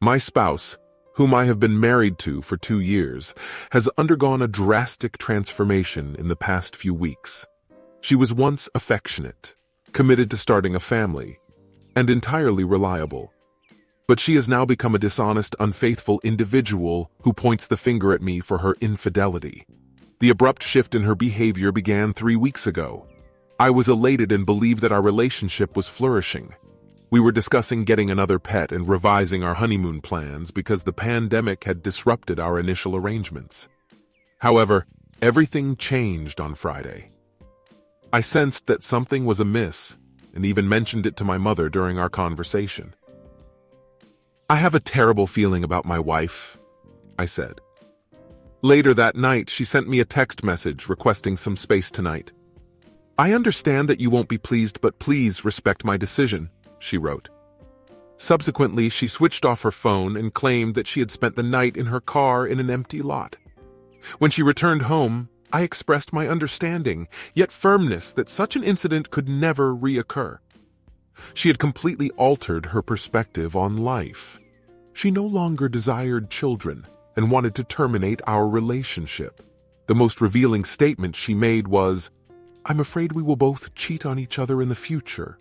My spouse, whom I have been married to for 2 years, has undergone a drastic transformation in the past few weeks. She was once affectionate, committed to starting a family, and entirely reliable. But she has now become a dishonest, unfaithful individual who points the finger at me for her infidelity. The abrupt shift in her behavior began 3 weeks ago. I was elated and believed that our relationship was flourishing. We were discussing getting another pet and revising our honeymoon plans because the pandemic had disrupted our initial arrangements. However, everything changed on Friday. I sensed that something was amiss and even mentioned it to my mother during our conversation. "I have a terrible feeling about my wife," I said. Later that night, she sent me a text message requesting some space tonight. "I understand that you won't be pleased, but please respect my decision," she wrote. Subsequently, she switched off her phone and claimed that she had spent the night in her car in an empty lot. When she returned home, I expressed my understanding, yet firmness that such an incident could never reoccur. She had completely altered her perspective on life. She no longer desired children and wanted to terminate our relationship. The most revealing statement she made was, "I'm afraid we will both cheat on each other in the future."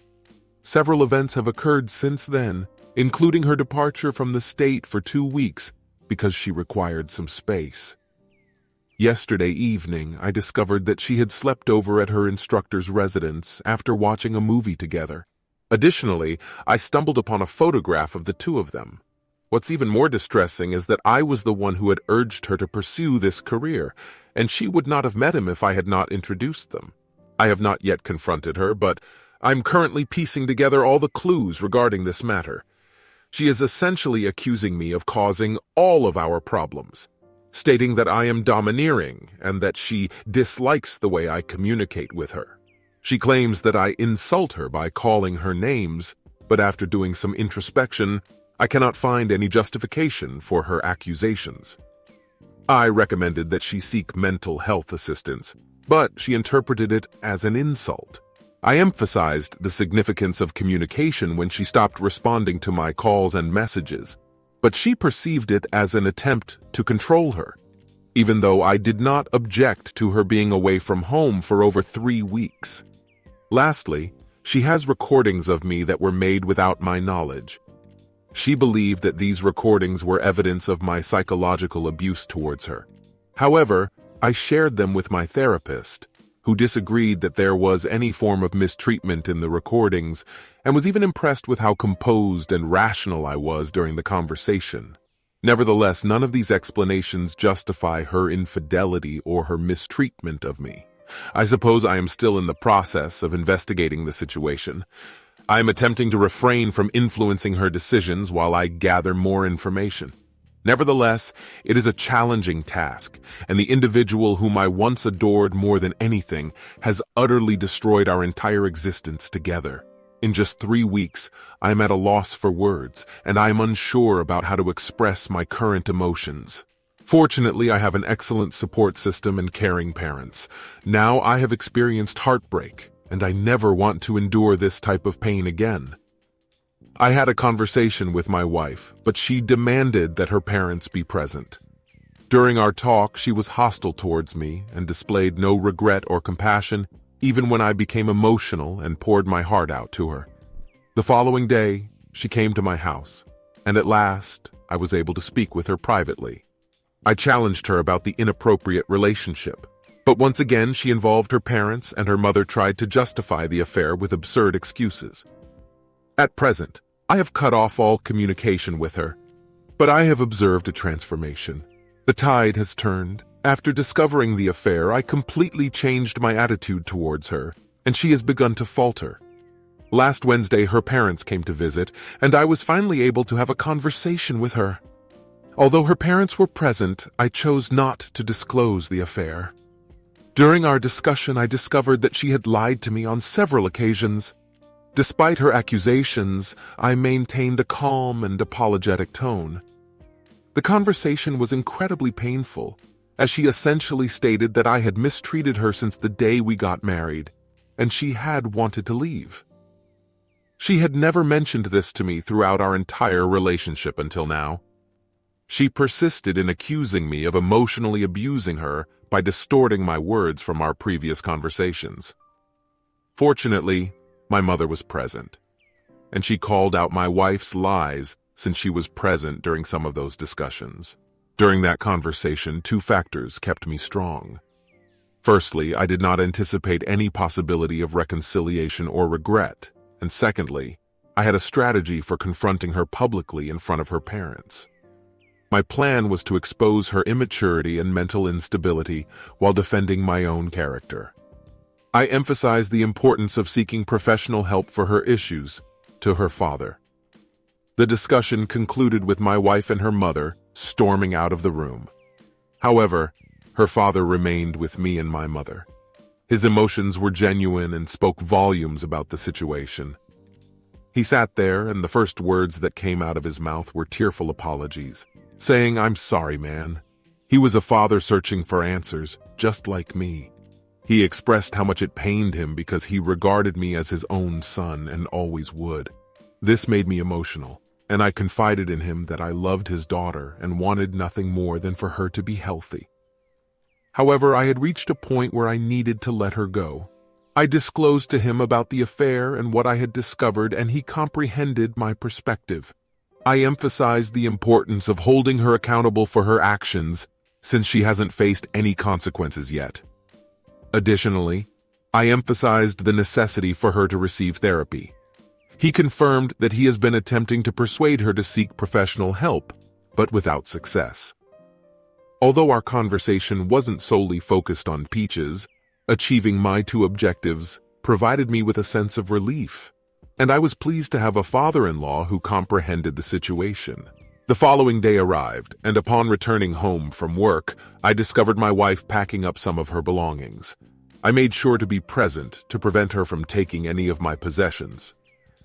Several events have occurred since then, including her departure from the state for 2 weeks because she required some space. Yesterday evening, I discovered that she had slept over at her instructor's residence after watching a movie together. Additionally, I stumbled upon a photograph of the two of them. What's even more distressing is that I was the one who had urged her to pursue this career, and she would not have met him if I had not introduced them. I have not yet confronted her, but I'm currently piecing together all the clues regarding this matter. She is essentially accusing me of causing all of our problems, stating that I am domineering and that she dislikes the way I communicate with her. She claims that I insult her by calling her names, but after doing some introspection, I cannot find any justification for her accusations. I recommended that she seek mental health assistance, but she interpreted it as an insult. I emphasized the significance of communication when she stopped responding to my calls and messages, but she perceived it as an attempt to control her, even though I did not object to her being away from home for over 3 weeks. Lastly, she has recordings of me that were made without my knowledge. She believed that these recordings were evidence of my psychological abuse towards her. However, I shared them with my therapist, who disagreed that there was any form of mistreatment in the recordings and was even impressed with how composed and rational I was during the conversation. Nevertheless, none of these explanations justify her infidelity or her mistreatment of me. I suppose I am still in the process of investigating the situation. I am attempting to refrain from influencing her decisions while I gather more information. Nevertheless, it is a challenging task, and the individual whom I once adored more than anything has utterly destroyed our entire existence together. In just 3 weeks, I am at a loss for words, and I am unsure about how to express my current emotions. Fortunately, I have an excellent support system and caring parents. Now I have experienced heartbreak, and I never want to endure this type of pain again. I had a conversation with my wife, but she demanded that her parents be present. During our talk, she was hostile towards me and displayed no regret or compassion, even when I became emotional and poured my heart out to her. The following day, she came to my house, and at last, I was able to speak with her privately. I challenged her about the inappropriate relationship, but once again she involved her parents, and her mother tried to justify the affair with absurd excuses. At present, I have cut off all communication with her, but I have observed a transformation. The tide has turned. After discovering the affair, I completely changed my attitude towards her, and she has begun to falter. Last Wednesday, her parents came to visit, and I was finally able to have a conversation with her. Although her parents were present, I chose not to disclose the affair. During our discussion, I discovered that she had lied to me on several occasions. Despite her accusations, I maintained a calm and apologetic tone. The conversation was incredibly painful, as she essentially stated that I had mistreated her since the day we got married, and she had wanted to leave. She had never mentioned this to me throughout our entire relationship until now. She persisted in accusing me of emotionally abusing her by distorting my words from our previous conversations. Fortunately, my mother was present, and she called out my wife's lies since she was present during some of those discussions. During that conversation, two factors kept me strong. Firstly, I did not anticipate any possibility of reconciliation or regret, and secondly, I had a strategy for confronting her publicly in front of her parents. My plan was to expose her immaturity and mental instability while defending my own character. I emphasized the importance of seeking professional help for her issues to her father. The discussion concluded with my wife and her mother storming out of the room. However, her father remained with me and my mother. His emotions were genuine and spoke volumes about the situation. He sat there, and the first words that came out of his mouth were tearful apologies, saying, "I'm sorry, man." He was a father searching for answers, just like me. He expressed how much it pained him because he regarded me as his own son and always would. This made me emotional, and I confided in him that I loved his daughter and wanted nothing more than for her to be healthy. However, I had reached a point where I needed to let her go. I disclosed to him about the affair and what I had discovered, and he comprehended my perspective. I emphasized the importance of holding her accountable for her actions, since she hasn't faced any consequences yet. Additionally, I emphasized the necessity for her to receive therapy. He confirmed that he has been attempting to persuade her to seek professional help, but without success. Although our conversation wasn't solely focused on Peaches, achieving my two objectives provided me with a sense of relief, and I was pleased to have a father-in-law who comprehended the situation. The following day arrived, and upon returning home from work, I discovered my wife packing up some of her belongings. I made sure to be present to prevent her from taking any of my possessions.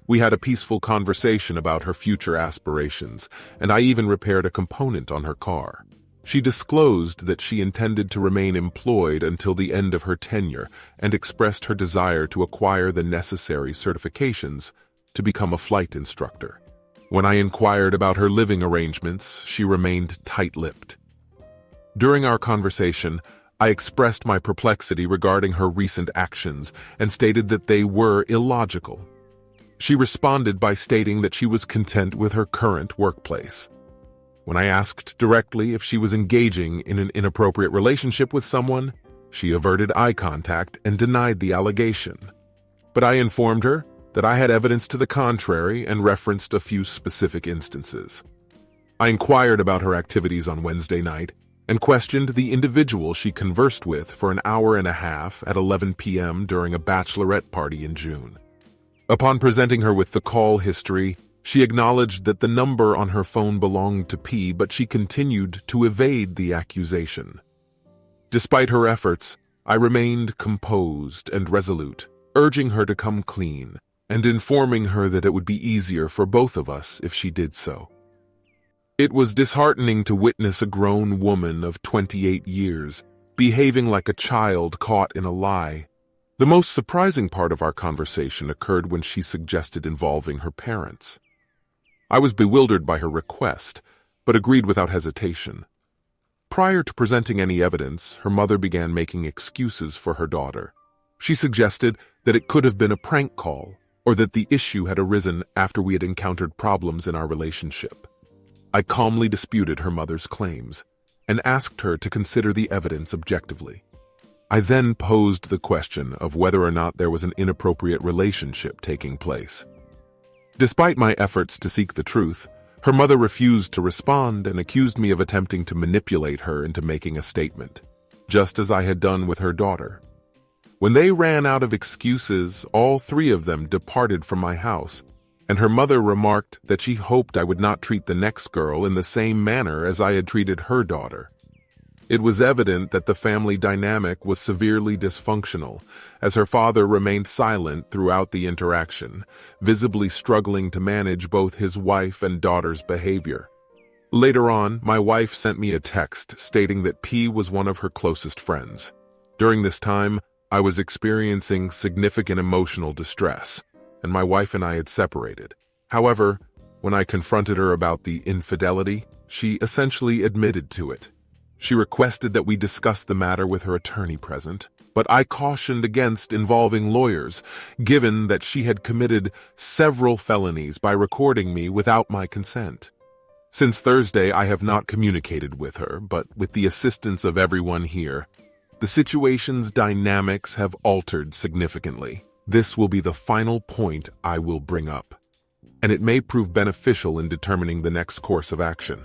We had a peaceful conversation about her future aspirations, and I even repaired a component on her car. She disclosed that she intended to remain employed until the end of her tenure and expressed her desire to acquire the necessary certifications to become a flight instructor. When I inquired about her living arrangements, she remained tight-lipped. During our conversation, I expressed my perplexity regarding her recent actions and stated that they were illogical. She responded by stating that she was content with her current workplace. When I asked directly if she was engaging in an inappropriate relationship with someone, she averted eye contact and denied the allegation. But I informed her that I had evidence to the contrary and referenced a few specific instances. I inquired about her activities on Wednesday night and questioned the individual she conversed with for an hour and a half at 11 p.m. during a bachelorette party in June. Upon presenting her with the call history, she acknowledged that the number on her phone belonged to P, but she continued to evade the accusation. Despite her efforts, I remained composed and resolute, urging her to come clean and informing her that it would be easier for both of us if she did so. It was disheartening to witness a grown woman of 28 years behaving like a child caught in a lie. The most surprising part of our conversation occurred when she suggested involving her parents. I was bewildered by her request, but agreed without hesitation. Prior to presenting any evidence, her mother began making excuses for her daughter. She suggested that it could have been a prank call, or that the issue had arisen after we had encountered problems in our relationship. I calmly disputed her mother's claims and asked her to consider the evidence objectively. I then posed the question of whether or not there was an inappropriate relationship taking place. Despite my efforts to seek the truth, her mother refused to respond and accused me of attempting to manipulate her into making a statement, just as I had done with her daughter. When they ran out of excuses, all three of them departed from my house, and her mother remarked that she hoped I would not treat the next girl in the same manner as I had treated her daughter. It was evident that the family dynamic was severely dysfunctional, as her father remained silent throughout the interaction, visibly struggling to manage both his wife and daughter's behavior. Later on, my wife sent me a text stating that P was one of her closest friends. During this time, I was experiencing significant emotional distress, and my wife and I had separated. However, when I confronted her about the infidelity, she essentially admitted to it. She requested that we discuss the matter with her attorney present, but I cautioned against involving lawyers, given that she had committed several felonies by recording me without my consent. Since Thursday, I have not communicated with her, but with the assistance of everyone here, the situation's dynamics have altered significantly. This will be the final point I will bring up, and it may prove beneficial in determining the next course of action.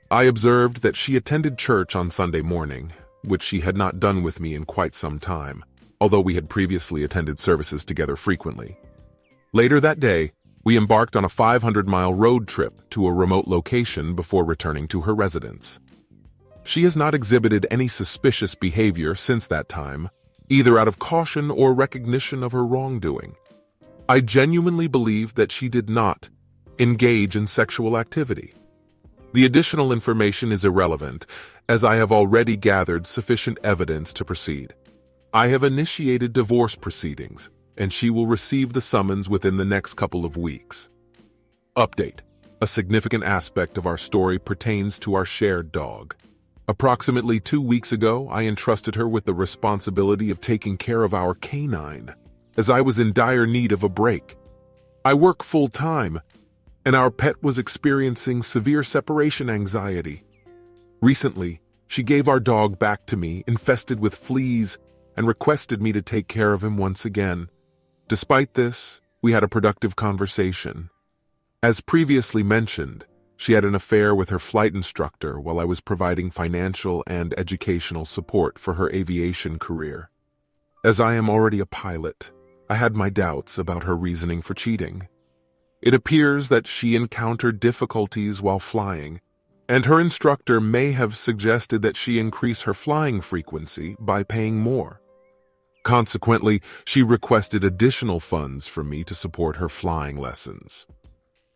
I observed that she attended church on Sunday morning, which she had not done with me in quite some time, although we had previously attended services together frequently. Later that day, we embarked on a 500-mile road trip to a remote location before returning to her residence. She has not exhibited any suspicious behavior since that time, either out of caution or recognition of her wrongdoing. I genuinely believe that she did not engage in sexual activity. The additional information is irrelevant, as I have already gathered sufficient evidence to proceed. I have initiated divorce proceedings, and she will receive the summons within the next couple of weeks. Update. A significant aspect of our story pertains to our shared dog. Approximately 2 weeks ago, I entrusted her with the responsibility of taking care of our canine, as I was in dire need of a break. I work full-time, and our pet was experiencing severe separation anxiety. Recently, she gave our dog back to me, infested with fleas, and requested me to take care of him once again. Despite this, we had a productive conversation. As previously mentioned, she had an affair with her flight instructor while I was providing financial and educational support for her aviation career. As I am already a pilot, I had my doubts about her reasoning for cheating. It appears that she encountered difficulties while flying, and her instructor may have suggested that she increase her flying frequency by paying more. Consequently, she requested additional funds from me to support her flying lessons.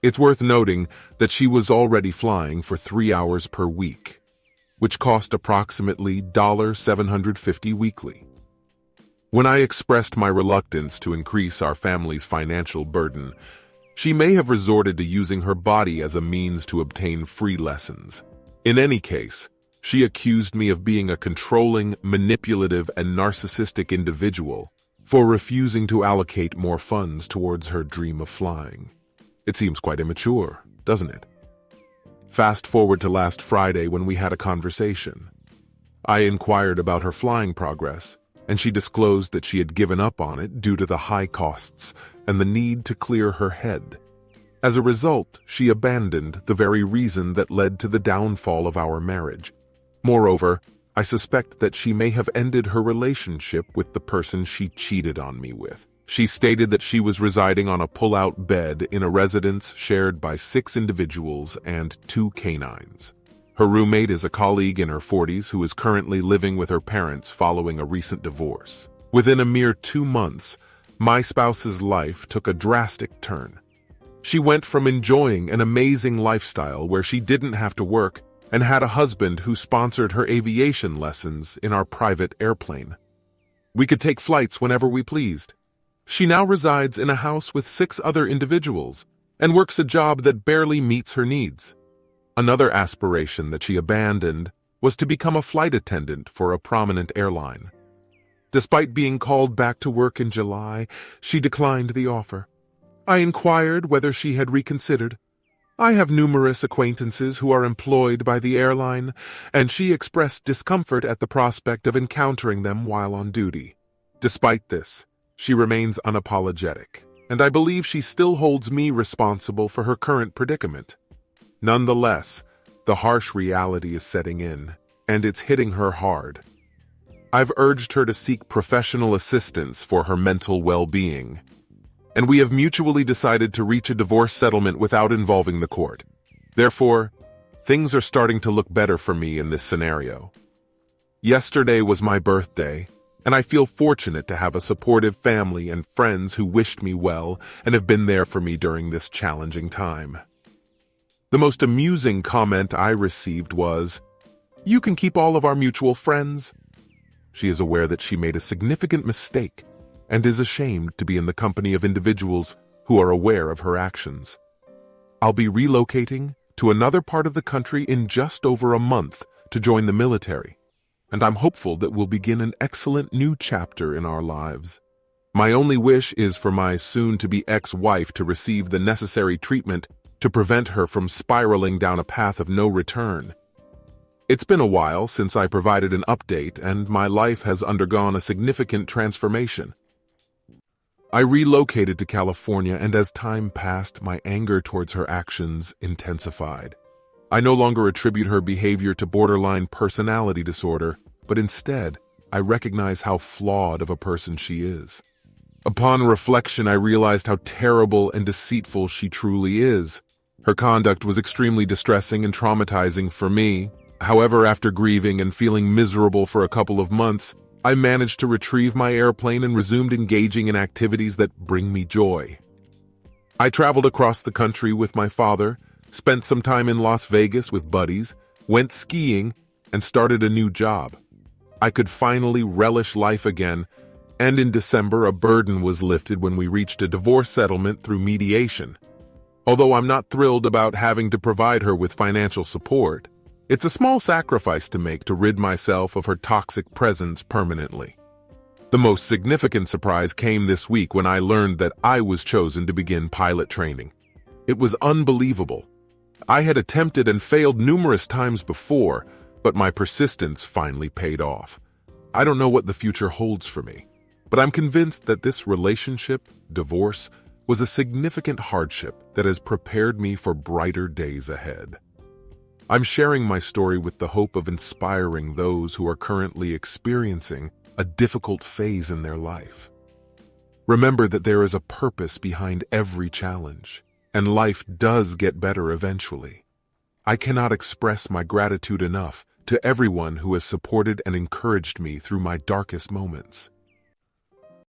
It's worth noting that she was already flying for 3 hours per week, which cost approximately $750 weekly. When I expressed my reluctance to increase our family's financial burden, she may have resorted to using her body as a means to obtain free lessons. In any case, she accused me of being a controlling, manipulative, and narcissistic individual for refusing to allocate more funds towards her dream of flying. It seems quite immature, doesn't it? Fast forward to last Friday when we had a conversation. I inquired about her flying progress, and she disclosed that she had given up on it due to the high costs and the need to clear her head. As a result, she abandoned the very reason that led to the downfall of our marriage. Moreover, I suspect that she may have ended her relationship with the person she cheated on me with. She stated that she was residing on a pull-out bed in a residence shared by 6 individuals and 2 canines. Her roommate is a colleague in her 40s who is currently living with her parents following a recent divorce. Within a mere 2 months, my spouse's life took a drastic turn. She went from enjoying an amazing lifestyle where she didn't have to work and had a husband who sponsored her aviation lessons in our private airplane. We could take flights whenever we pleased. She now resides in a house with 6 other individuals and works a job that barely meets her needs. Another aspiration that she abandoned was to become a flight attendant for a prominent airline. Despite being called back to work in July, she declined the offer. I inquired whether she had reconsidered. I have numerous acquaintances who are employed by the airline, and she expressed discomfort at the prospect of encountering them while on duty. Despite this, she remains unapologetic, and I believe she still holds me responsible for her current predicament. Nonetheless, the harsh reality is setting in, and it's hitting her hard. I've urged her to seek professional assistance for her mental well-being, and we have mutually decided to reach a divorce settlement without involving the court. Therefore, things are starting to look better for me in this scenario. Yesterday was my birthday, and I feel fortunate to have a supportive family and friends who wished me well and have been there for me during this challenging time. The most amusing comment I received was, "You can keep all of our mutual friends." She is aware that she made a significant mistake and is ashamed to be in the company of individuals who are aware of her actions. I'll be relocating to another part of the country in just over a month to join the military, and I'm hopeful that we'll begin an excellent new chapter in our lives. My only wish is for my soon-to-be ex-wife to receive the necessary treatment to prevent her from spiraling down a path of no return. It's been a while since I provided an update, and my life has undergone a significant transformation. I relocated to California, and as time passed, my anger towards her actions intensified. I no longer attribute her behavior to borderline personality disorder, but instead, I recognize how flawed of a person she is. Upon reflection, I realized how terrible and deceitful she truly is. Her conduct was extremely distressing and traumatizing for me. However, after grieving and feeling miserable for a couple of months, I managed to retrieve my airplane and resumed engaging in activities that bring me joy. I traveled across the country with my father, spent some time in Las Vegas with buddies, went skiing, and started a new job. I could finally relish life again, and in December a burden was lifted when we reached a divorce settlement through mediation. Although I'm not thrilled about having to provide her with financial support, it's a small sacrifice to make to rid myself of her toxic presence permanently. The most significant surprise came this week when I learned that I was chosen to begin pilot training. It was unbelievable. I had attempted and failed numerous times before, but my persistence finally paid off. I don't know what the future holds for me, but I'm convinced that this relationship, divorce, was a significant hardship that has prepared me for brighter days ahead. I'm sharing my story with the hope of inspiring those who are currently experiencing a difficult phase in their life. Remember that there is a purpose behind every challenge, and life does get better eventually. I cannot express my gratitude enough to everyone who has supported and encouraged me through my darkest moments.